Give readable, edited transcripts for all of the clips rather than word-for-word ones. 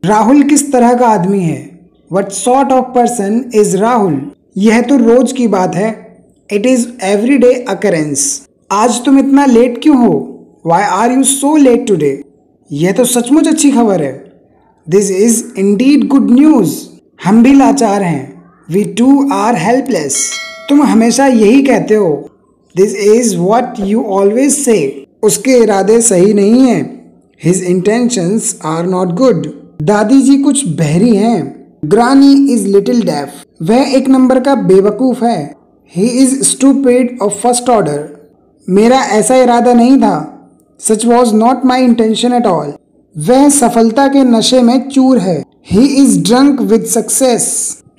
राहुल किस तरह का आदमी है? What sort of person is Rahul? यह तो रोज की बात है। It is everyday occurrence. आज तुम इतना लेट क्यों हो? Why are you so late today? यह तो सचमुच अच्छी खबर है। This is indeed good news. हम भी लाचार हैं। We too are helpless. तुम हमेशा यही कहते हो। This is what you always say. उसके इरादे सही नहीं हैं। His intentions are not good. दादी जी कुछ बहरी हैं। ग्रानी इज लिटिल डेफ। वह एक नंबर का बेवकूफ है। He is stupid of first order. मेरा ऐसा इरादा नहीं था। सच was not my intention at all. वह सफलता के नशे में चूर है। He is drunk with success.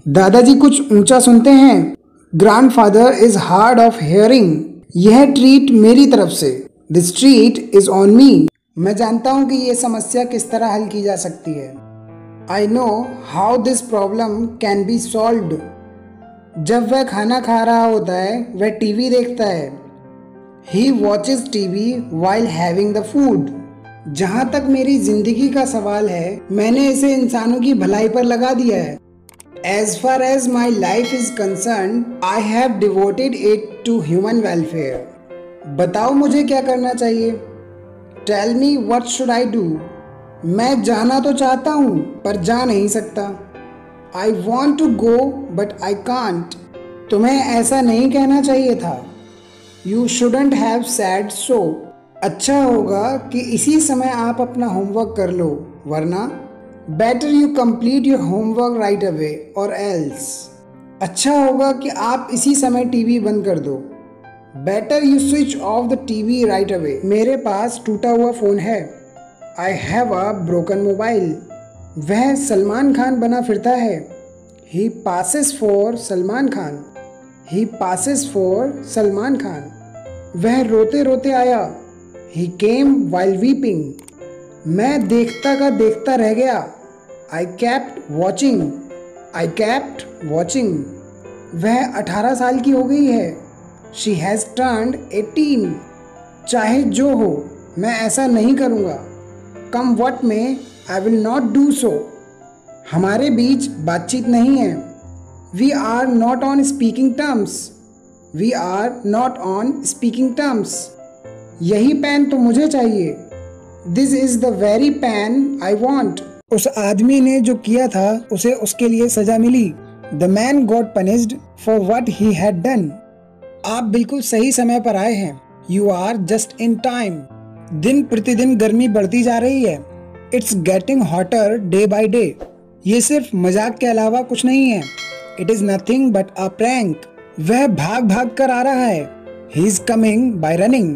दादाजी कुछ ऊंचा सुनते हैं। Grandfather is hard of hearing. यह ट्रीट मेरी तरफ से। This treat is on me. मैं जानता हूं कि यह समस्या किस तरह हल की जा सकती है। I know how this problem can be solved. जब वह खाना खा रहा होता है वह टीवी देखता है। He watches TV while having the food. जहाँ तक मेरी जिंदगी का सवाल है मैंने इसे इंसानों की भलाई पर लगा दिया है। As far as my life is concerned, I have devoted it to human welfare. बताओ मुझे क्या करना चाहिए? Tell me what should I do? मैं जाना तो चाहता हूँ पर जा नहीं सकता। I want to go but I can't. तुम्हें ऐसा नहीं कहना चाहिए था। You shouldn't have said so. अच्छा होगा कि इसी समय आप अपना होमवर्क कर लो, वरना better you complete your homework right away और एल्स। अच्छा होगा कि आप इसी समय टीवी बंद कर दो। Better you switch off the TV right away. मेरे पास टूटा हुआ फ़ोन है। I have a broken mobile. वह सलमान खान बना फिरता है। He passes for Salman Khan. He passes for Salman Khan. वह रोते रोते आया। He came while weeping. मैं देखता का देखता रह गया। I kept watching. I kept watching. वह 18 साल की हो गई है। She has turned 18. चाहे जो हो मैं ऐसा नहीं करूँगा। Come what may, I will not do so. हमारे बीच बातचीत नहीं है। We are not on speaking terms. We are not on speaking terms. यही पेन तो मुझे चाहिए। This is the very pen I want. उस आदमी ने जो किया था उसे उसके लिए सजा मिली। The man got punished for what he had done. आप बिल्कुल सही समय पर आए हैं। You are just in time. दिन प्रतिदिन गर्मी बढ़ती जा रही है। It's getting hotter day by day. ये सिर्फ मजाक के अलावा कुछ नहीं है। It is nothing but a prank. वह भाग भाग कर आ रहा है। He is coming by running.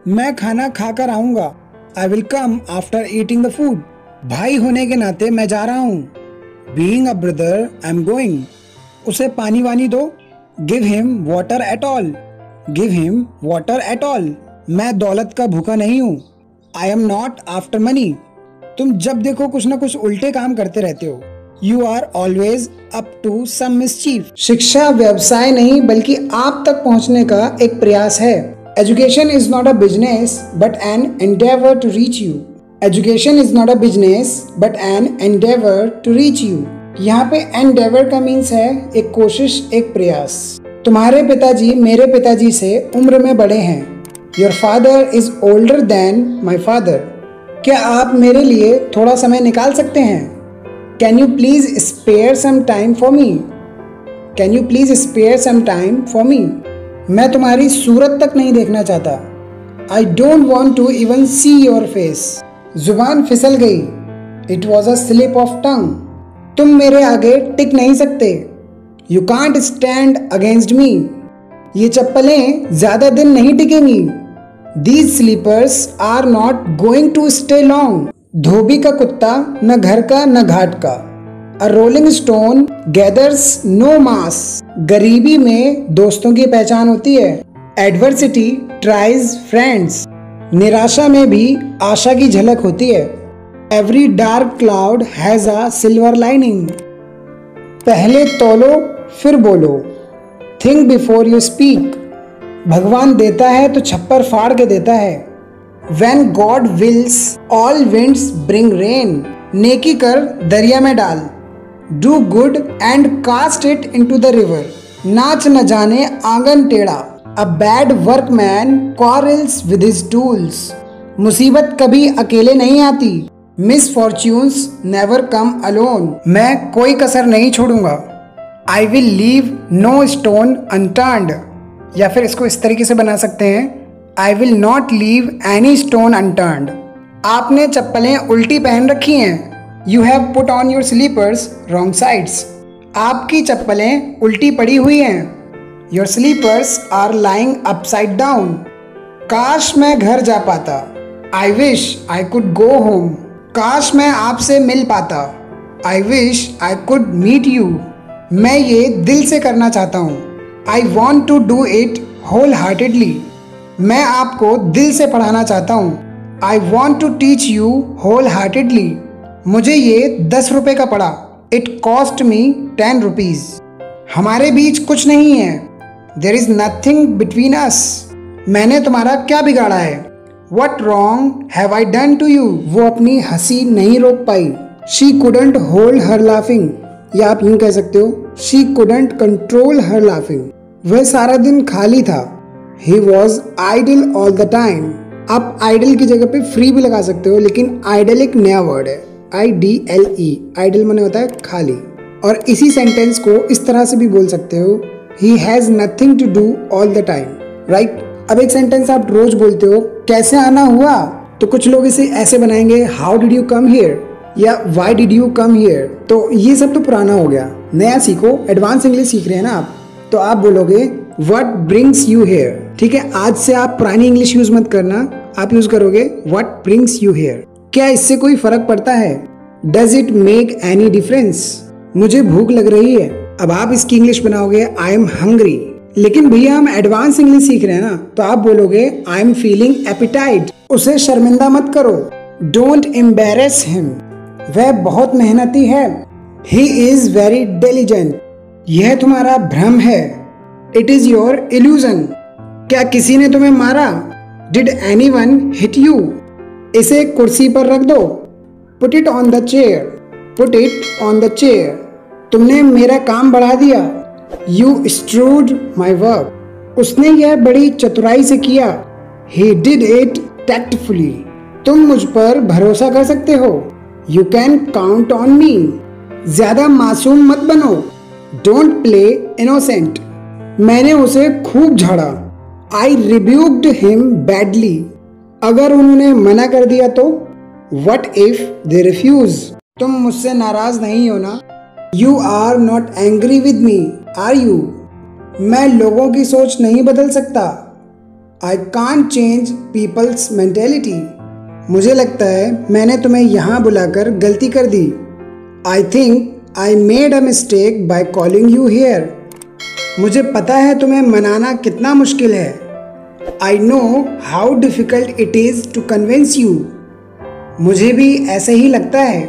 मैं खाना खाकर आऊंगा। I will come after eating the food. भाई होने के नाते मैं जा रहा हूँ। Being a brother, I'm going. उसे पानी वानी दो। Give him water at all. Give him water at all. मैं दौलत का भूखा नहीं हूँ। I am not after money. तुम जब देखो कुछ न कुछ उल्टे काम करते रहते हो। You are always up to some mischief. शिक्षा व्यवसाय नहीं बल्कि आप तक पहुँचने का एक प्रयास है। Education is not a business but an endeavor to reach you. Education is not a business but an endeavor to reach you. यहाँ पे endeavor का मीन्स है एक कोशिश, एक प्रयास। तुम्हारे पिताजी मेरे पिताजी से उम्र में बड़े हैं। Your father is older than my father. क्या आप मेरे लिए थोड़ा समय निकाल सकते हैं? Can you please spare some time for me? Can you please spare some time for me? मैं तुम्हारी सूरत तक नहीं देखना चाहता। I don't want to even see your face. जुबान फिसल गई। It was a slip of tongue. तुम मेरे आगे टिक नहीं सकते। You can't stand against me. ये चप्पलें ज्यादा दिन नहीं टिकेंगी। These slippers are not going to stay long. धोबी का कुत्ता न घर का न घाट का। A rolling stone gathers no mass. गरीबी में दोस्तों की पहचान होती है। Adversity tries friends. निराशा में भी आशा की झलक होती है। Every dark cloud has a silver lining. पहले तौलो फिर बोलो। Think before you speak. भगवान देता है तो छप्पर फाड़ के देता है। When God wills, all winds bring rain. नेकी कर दरिया में डाल. Do good and cast it into the river. नाच न जाने आंगन टेढ़ा. A bad workman quarrels with his tools. मुसीबत कभी अकेले नहीं आती. Misfortunes never come alone. मैं कोई कसर नहीं छोड़ूंगा. I will leave no stone unturned. या फिर इसको इस तरीके से बना सकते हैं, I will not leave any stone unturned. आपने चप्पलें उल्टी पहन रखी हैं. You have put on your slippers wrong sides. आपकी चप्पलें उल्टी पड़ी हुई हैं. Your slippers are lying upside down. काश मैं घर जा पाता. I wish I could go home. काश मैं आपसे मिल पाता. I wish I could meet you. मैं ये दिल से करना चाहता हूँ. I want to do it wholeheartedly. मैं आपको दिल से पढ़ाना चाहता हूँ. I want to teach you wholeheartedly. मुझे ये 10 रुपए का पड़ा. It cost me 10 rupees. हमारे बीच कुछ नहीं है. There is nothing between us. मैंने तुम्हारा क्या बिगाड़ा है? What wrong have I done to you? वो अपनी हंसी नहीं रोक पाई. She couldn't hold her laughing. या आप यूं कह सकते हो, She couldn't control her laughing. वह सारा दिन खाली था. He was idle all the time. आप idle की जगह पे free भी लगा सकते हो, लेकिन idle एक नया वर्ड है. IDLE. आइडल माने होता है खाली. और इसी सेंटेंस को इस तरह से भी बोल सकते हो, He has nothing to do all the time. Right? अब एक सेंटेंस आप रोज बोलते हो, कैसे आना हुआ? तो कुछ लोग इसे ऐसे बनाएंगे, How did you come here? या Why did you come here? तो ये सब तो पुराना हो गया. नया सीखो. एडवांस इंग्लिश सीख रहे हैं ना आप, तो आप बोलोगे What brings you here? ठीक है, आज से आप पुरानी इंग्लिश यूज मत करना. आप यूज करोगे What brings you here? क्या इससे कोई फर्क पड़ता है? Does it make any difference? मुझे भूख लग रही है. अब आप इसकी इंग्लिश बनाओगे I am hungry. लेकिन भैया हम एडवांस इंग्लिश सीख रहे हैं ना, तो आप बोलोगे I am feeling appetite. उसे शर्मिंदा मत करो. Don't embarrass him. वह बहुत मेहनती है. He is very diligent. यह तुम्हारा भ्रम है. It is your illusion. क्या किसी ने तुम्हें मारा? Did anyone hit you? इसे कुर्सी पर रख दो. Put it on the chair. Put it on the chair. तुमने मेरा काम बढ़ा दिया. You screwed my work. उसने यह बड़ी चतुराई से किया. He did it tactfully. तुम मुझ पर भरोसा कर सकते हो. You can count on me. ज्यादा मासूम मत बनो. Don't play innocent. मैंने उसे खूब झाड़ा. I rebuked him badly. अगर उन्होंने मना कर दिया तो? What if they refuse? तुम मुझसे नाराज नहीं हो ना? You are not angry with me, are you? मैं लोगों की सोच नहीं बदल सकता. I can't change people's mentality. मुझे लगता है मैंने तुम्हें यहाँ बुलाकर गलती कर दी. I think I made a mistake by calling you here. मुझे पता है तुम्हें मनाना कितना मुश्किल है. I know how difficult it is to convince you. मुझे भी ऐसे ही लगता है.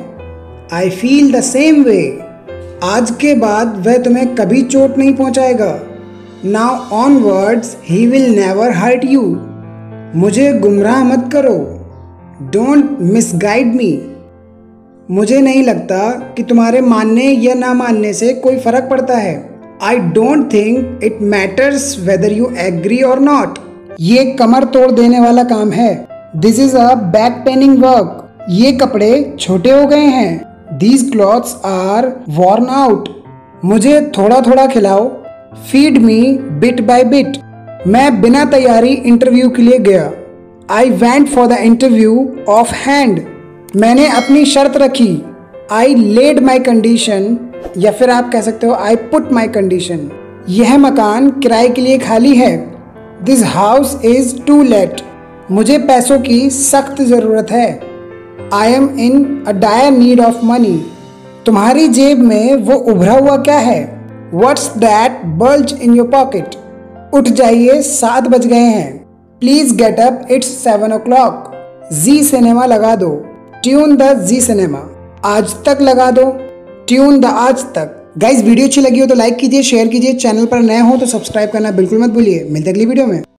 I feel the same way. आज के बाद वह तुम्हें कभी चोट नहीं पहुंचाएगा. Now onwards he will never hurt you. मुझे गुमराह मत करो. Don't misguide me. मुझे नहीं लगता कि तुम्हारे मानने या ना मानने से कोई फर्क पड़ता है. I don't think it matters whether you agree or not. ये कमर तोड़ देने वाला काम है. This is a back paining work. ये कपड़े छोटे हो गए हैं. These clothes are worn out. मुझे थोड़ा थोड़ा खिलाओ. Feed me bit by bit. मैं बिना तैयारी इंटरव्यू के लिए गया. I went for the interview off hand. मैंने अपनी शर्त रखी. I laid my condition. या फिर आप कह सकते हो I put my condition. यह मकान किराए के लिए खाली है. This house is to let. मुझे पैसों की सख्त ज़रूरत है. I am in a dire need of money. तुम्हारी जेब में वो उभरा हुआ क्या है? What's that bulge in your pocket? उठ जाइए, 7 बज गए हैं. Please get up, it's 7 o'clock. Zee cinema लगा दो. Tune the Zee cinema. आज तक लगा दो. Tune the आज तक. गाइज वीडियो अच्छी लगी हो तो लाइक कीजिए, शेयर कीजिए. चैनल पर नए हो तो सब्सक्राइब करना बिल्कुल मत भूलिए. मिलते अगली वीडियो में.